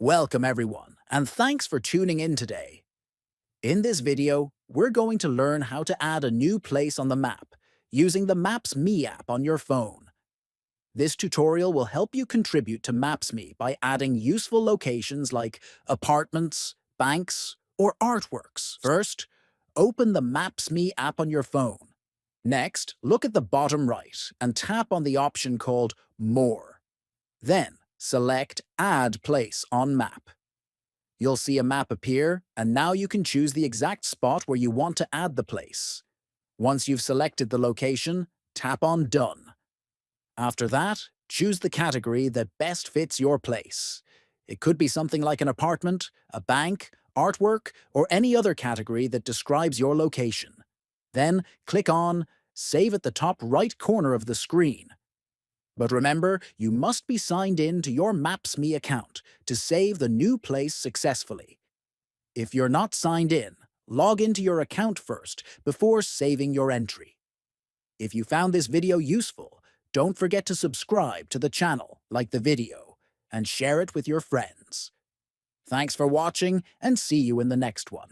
Welcome everyone, and thanks for tuning in today. In this video, we're going to learn how to add a new place on the map using the Maps.me app on your phone. This tutorial will help you contribute to Maps.me by adding useful locations like apartments, banks, or artworks. First, open the Maps.me app on your phone. Next, look at the bottom right and tap on the option called More. Then, select Add Place on Map. You'll see a map appear, and now you can choose the exact spot where you want to add the place. Once you've selected the location, tap on Done. After that, choose the category that best fits your place. It could be something like an apartment, a bank, artwork, or any other category that describes your location. Then, click on Save at the top right corner of the screen. But remember, you must be signed in to your Maps.me account to save the new place successfully. If you're not signed in, log into your account first before saving your entry. If you found this video useful, don't forget to subscribe to the channel, like the video, and share it with your friends. Thanks for watching, and see you in the next one.